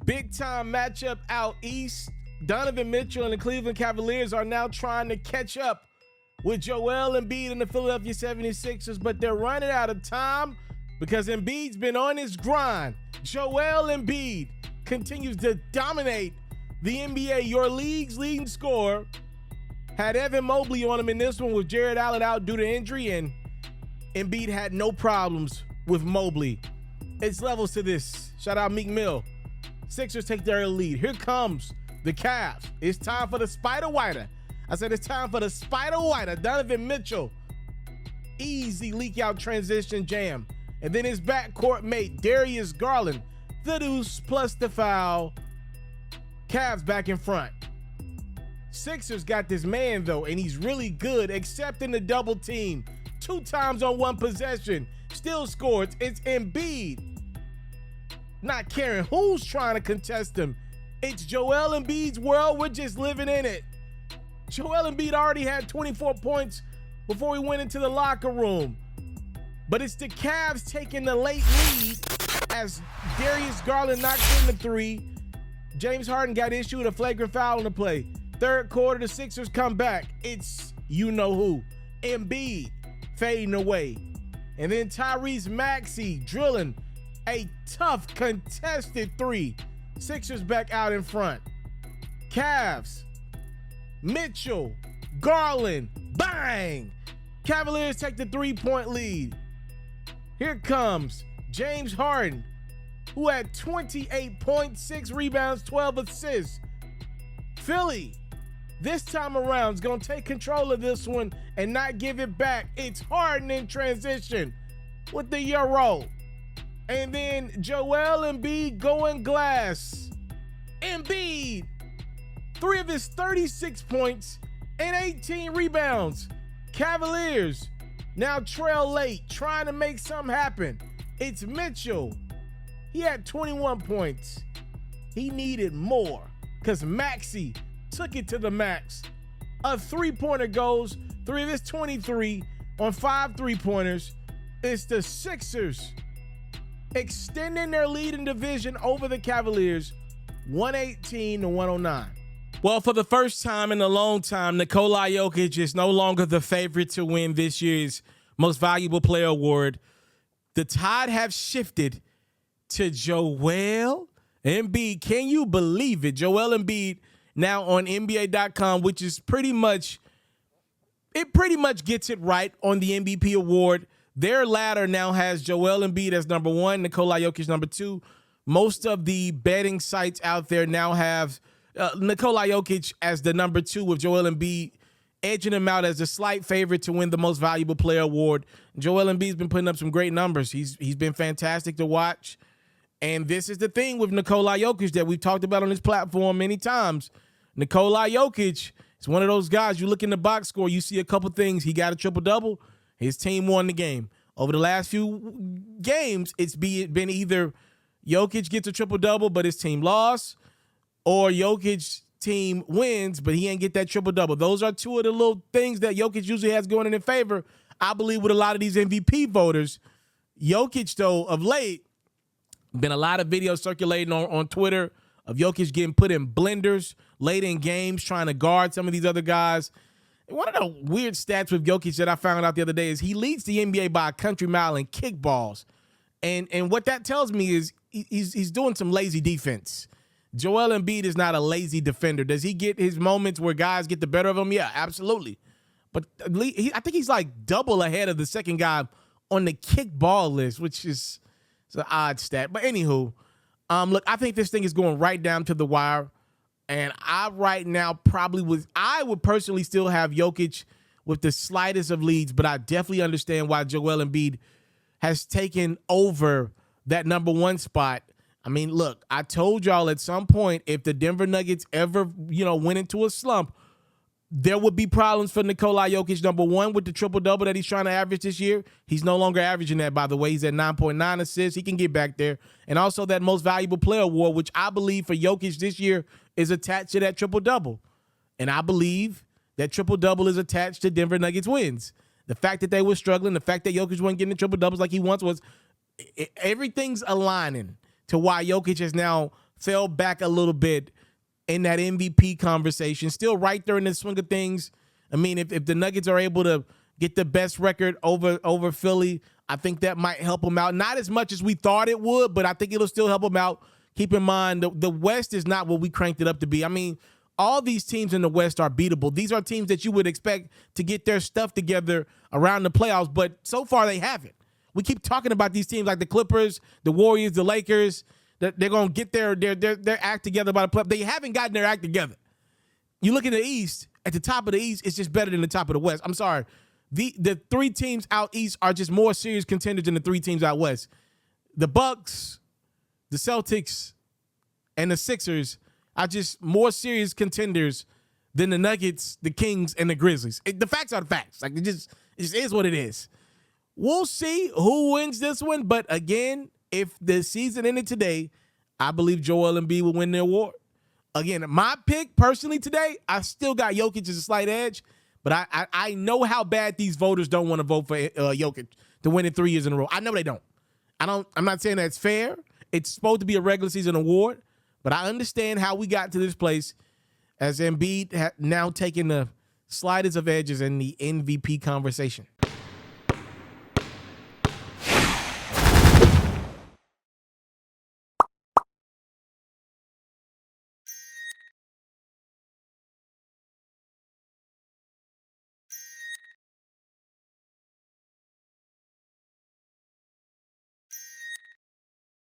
Big time matchup out east. Donovan Mitchell and the Cleveland Cavaliers are now trying to catch up with Joel Embiid and the Philadelphia 76ers, but they're running out of time because Embiid's been on his grind. Joel Embiid continues to dominate the NBA. Your league's leading scorer had Evan Mobley on him in this one with Jared Allen out due to injury, and Embiid had no problems with Mobley. It's levels to this. Shout out Meek Mill. Sixers take their lead. Here comes the Cavs. It's time for the Spider Whiter. I said it's time for the Spider Whiter. Donovan Mitchell. Easy leak out transition jam. And then his backcourt mate, Darius Garland. The deuce plus the foul. Cavs back in front. Sixers got this man, though, and he's really good, except in the double team. 2 times on one possession. Still scores. It's Embiid. Not caring who's trying to contest him. It's Joel Embiid's world. We're just living in it. Joel Embiid already had 24 points before he went into the locker room. But it's the Cavs taking the late lead as Darius Garland knocks in the 3. James Harden got issued a flagrant foul in the play. Third quarter, the Sixers come back. It's you-know-who. Embiid fading away. And then Tyrese Maxey drilling a tough contested 3. Sixers back out in front. Cavs, Mitchell, Garland, bang! Cavaliers take the 3-point lead. Here comes James Harden, who had 28 points, 6 rebounds, 12 assists. Philly, this time around, is going to take control of this one and not give it back. It's Harden in transition with the Euro. And then Joel Embiid going glass. Embiid, 3 of his 36 points and 18 rebounds. Cavaliers now trail late, trying to make something happen. It's Mitchell. He had 21 points. He needed more because Maxey took it to the max. A 3-pointer goes, 3 of his 23 on 5 3-pointers. It's the Sixers extending their lead in division over the Cavaliers, 118-109. Well, for the first time in a long time, Nikola Jokic is no longer the favorite to win this year's Most Valuable Player award. The tide have shifted to Joel Embiid. Can you believe it? Joel Embiid now on NBA.com, which is pretty much gets it right on the MVP award. Their ladder now has Joel Embiid as number 1, Nikola Jokic number 2. Most of the betting sites out there now have Nikola Jokic as the number 2 with Joel Embiid edging him out as a slight favorite to win the Most Valuable Player award. Joel Embiid's been putting up some great numbers. He's been fantastic to watch. And this is the thing with Nikola Jokic that we've talked about on this platform many times. Nikola Jokic is one of those guys, you look in the box score, you see a couple things. He got a triple-double. His team won the game. Over the last few games, it's been either Jokic gets a triple-double, but his team lost, or Jokic's team wins, but he ain't get that triple-double. Those are 2 of the little things that Jokic usually has going in favor, I believe, with a lot of these MVP voters. Jokic, though, of late, been a lot of videos circulating on Twitter of Jokic getting put in blenders late in games, trying to guard some of these other guys. One of the weird stats with Jokic that I found out the other day is he leads the NBA by a country mile in kickballs. And what that tells me is he's doing some lazy defense. Joel Embiid is not a lazy defender. Does he get his moments where guys get the better of him? Yeah, absolutely. But I think he's like double ahead of the second guy on the kickball list, which is an odd stat. But anywho, look, I think this thing is going right down to the wire. And I right now I would personally still have Jokic with the slightest of leads, but I definitely understand why Joel Embiid has taken over that number 1 spot. I mean, look, I told y'all at some point, if the Denver Nuggets ever, went into a slump, there would be problems for Nikola Jokic, number 1, with the triple-double that he's trying to average this year. He's no longer averaging that, by the way. He's at 9.9 assists. He can get back there. And also that Most Valuable Player award, which I believe for Jokic this year is attached to that triple-double. And I believe that triple-double is attached to Denver Nuggets wins. The fact that they were struggling, the fact that Jokic wasn't getting the triple-doubles like he once was, everything's aligning to why Jokic has now fell back a little bit in that MVP conversation. Still right there in the swing of things. I mean, if the Nuggets are able to get the best record over Philly, I think that might help them out. Not as much as we thought it would, but I think it'll still help them out. Keep in mind, the West is not what we cranked it up to be. I mean, all these teams in the West are beatable. These are teams that you would expect to get their stuff together around the playoffs, but so far they haven't. We keep talking about these teams like the Clippers, the Warriors, the Lakers, that they're going to get their act together by the playoffs. They haven't gotten their act together. You look at the East, at the top of the East, it's just better than the top of the West. I'm sorry. The three teams out East are just more serious contenders than the three teams out West. The Bucks, the Celtics, and the Sixers are just more serious contenders than the Nuggets, the Kings, and the Grizzlies. The facts are the facts. Like it just is what it is. We'll see who wins this one, but again, if the season ended today, I believe Joel Embiid will win the award. Again, my pick personally today, I still got Jokic as a slight edge, but I know how bad these voters don't want to vote for Jokic to win it 3 years in a row. I know they don't. I'm not saying that's fair. It's supposed to be a regular season award, but I understand how we got to this place as Embiid now taking the slightest of edges in the MVP conversation.